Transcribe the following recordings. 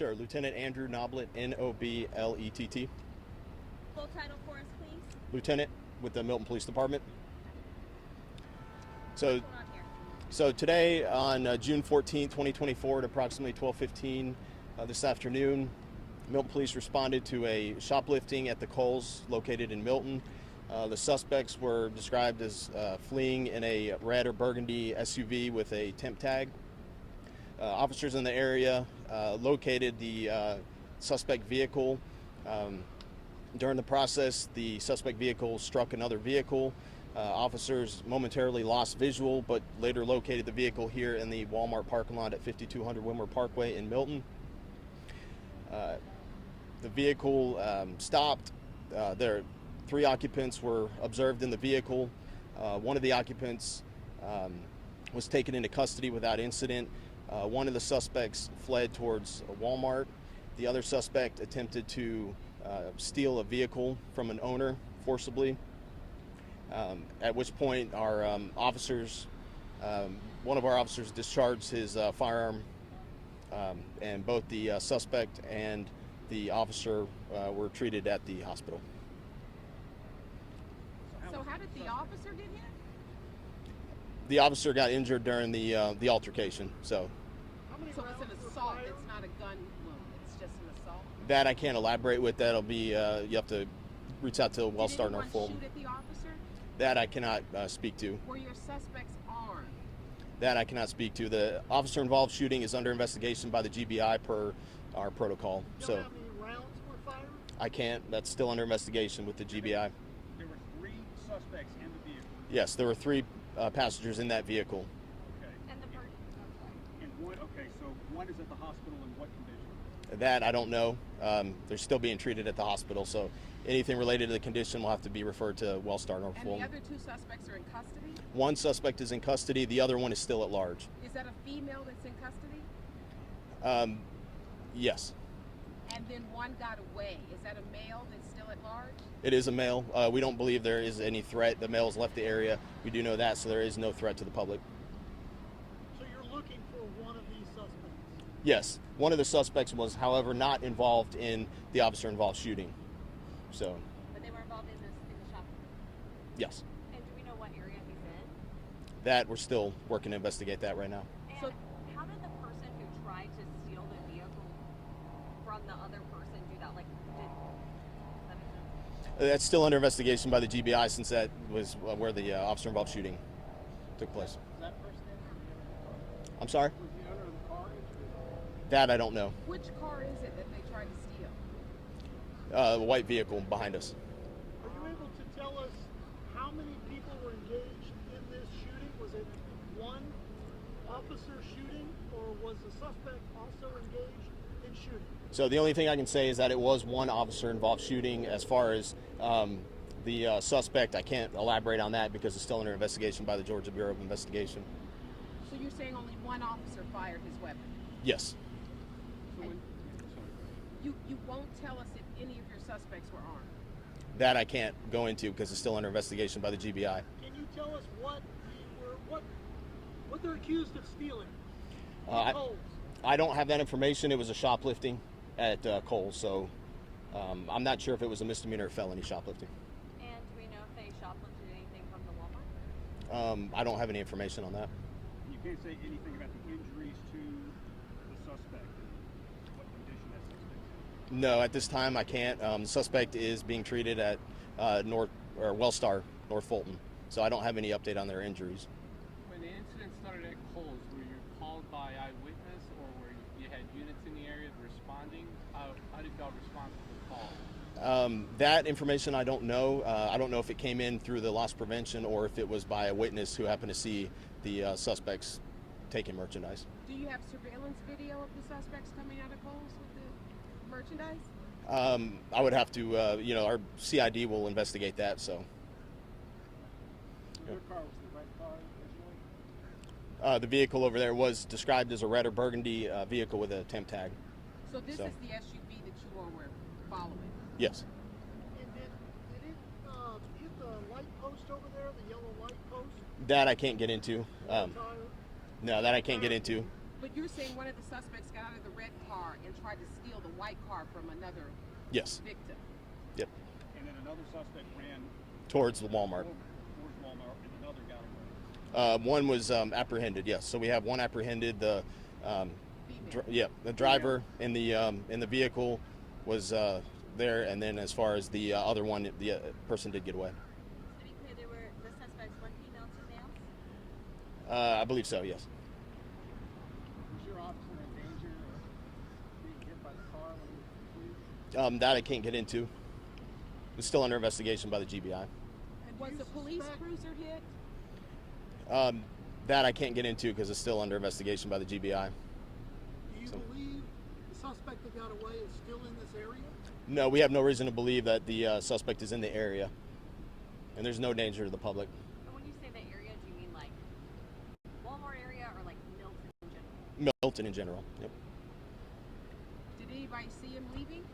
Sure. Lieutenant Andrew Noblet, Noblett. Full title for us, please. Lieutenant with the Milton Police Department. So, What's going on here? so today on June 14, 2024 at approximately 12:15 this afternoon, Milton Police responded to a shoplifting at the Kohl's located in Milton. The suspects were described as fleeing in a red or burgundy SUV with a temp tag. Officers in the area located the suspect vehicle. During the process, the suspect vehicle struck another vehicle. Officers momentarily lost visual, but later located the vehicle here in the Walmart parking lot at 5200 Wilmer Parkway in Milton. The vehicle stopped. There, 3 occupants were observed in the vehicle. One of the occupants was taken into custody without incident. One of the suspects fled towards a Walmart. The other suspect attempted to steal a vehicle from an owner forcibly. At which point our officers, one of our officers discharged his firearm, and both the suspect and the officer were treated at the hospital. So how did the officer get hit? The officer got injured during the altercation. So So it's an assault. It's not a gun wound. It's just an assault. that I can't elaborate with. That'll be you have to reach out to Wellstar Did North anyone Fulton. shoot at the officer? That I cannot speak to. Were your suspects armed? That I cannot speak to. The officer involved shooting is under investigation by the GBI per our protocol. You So know how many rounds were fired? I can't. That's still under investigation with the GBI. There were 3 suspects in the vehicle. Yes, there were 3 passengers in that vehicle. Okay. And the person. And one, okay, so one is at the hospital in what condition? That I don't know. They're still being treated at the hospital. So anything related to the condition will have to be referred to Wellstar North And the Fulton. other 2 suspects are in custody? One suspect is in custody. The other one is still at large. Is that a female that's in custody? Yes, And then one got away. Is that a male that's still at large? it is a male. We don't believe there is any threat. The male's left the area. We do know that, so there is no threat to the public. So you're looking for one of these suspects? Yes, one of the suspects was, however, not involved in the officer-involved shooting. So, But they were involved in the shop. yes, And do we know what area he's in? that we're still working to investigate that right now. And So- how did the person who tried to steal the vehicle from the other person do that? Like, does that make sense? That's still under investigation by the GBI since that was where the officer-involved shooting took place. Was that person in I'm sorry? Was the owner of the car injured? That I don't know. Which car is it that they tried to steal? The white vehicle behind us. Are you able to tell us how many people were engaged in this shooting? Was it one officer shooting, or was the suspect also engaged in shooting? So the only thing I can say is that it was one officer-involved shooting. As far as the suspect, I can't elaborate on that because it's still under investigation by the Georgia Bureau of Investigation. So you're saying only one officer fired his weapon? Yes. So when, You won't tell us if any of your suspects were armed? That I can't go into because it's still under investigation by the GBI. Can you tell us what they're accused of stealing? I, Kohl's. I don't have that information. It was a shoplifting at Kohl's, so I'm not sure if it was a misdemeanor or felony shoplifting. And do we know if they shoplifted anything from the Walmart? I don't have any information on that. you can't say anything about the injuries to the suspect and what condition that suspect's in. No, at this time I can't. The suspect is being treated at Wellstar North Fulton, so I don't have any update on their injuries. When the incident started at Kohl's, were you called by eyewitness or were you had units in the area responding? How did y'all respond to the call? That information I don't know. I don't know if it came in through the loss prevention or if it was by a witness who happened to see the suspects taking merchandise. Do you have surveillance video of the suspects coming out of Kohl's with the merchandise? I would have to, our CID will investigate that. So Your car was the red car originally? the vehicle over there was described as a red or burgundy vehicle with a temp tag. So this So- is the SUV that you all were following? Yes. And did it hit the light post over there, the yellow light post? That I can't get into. Tire? No, that I can't get into. But you're saying one of the suspects got out of the red car and tried to steal the white car from another Yes. victim. Yep. And then another suspect ran Towards the Walmart. towards Walmart, and another got away. One was apprehended. Yes. So we have one apprehended. The Female. the driver in the vehicle was there, and then as far as the other one, the person did get away. To be clear, there were the suspects, one female, two males? I believe so. Yes. Was your officer in danger of being hit by the car when he was fleeing? That I can't get into. It's still under investigation by the GBI. And Was do you the police suspect- cruiser hit? That I can't get into because it's still under investigation by the GBI. Do you believe the suspect that got away is still in this area? No, we have no reason to believe that the suspect is in the area, and there's no danger to the public. And when you say the area, do you mean like Walmart area or like Milton in general? Milton in general. Yep. Did anybody see him leaving?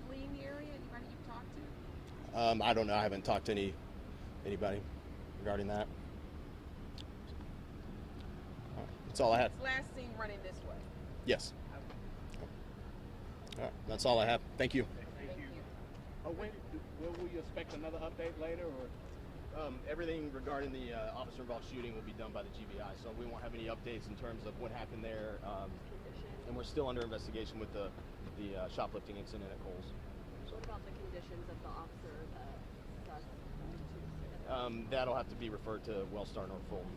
Fleeing the area? Anybody you've talked to? I don't know. I haven't talked to anybody regarding that. That's all I had. It's last seen running this way. Yes. All right. That's all I have. Thank you. Thank you. Will we expect another update later, or? Everything regarding the officer-involved shooting will be done by the GBI, so we won't have any updates in terms of what happened there. And we're still under investigation with the shoplifting incident at Kohl's. What about the conditions of the officer, the suspect? That'll have to be referred to Wellstar or Fulton.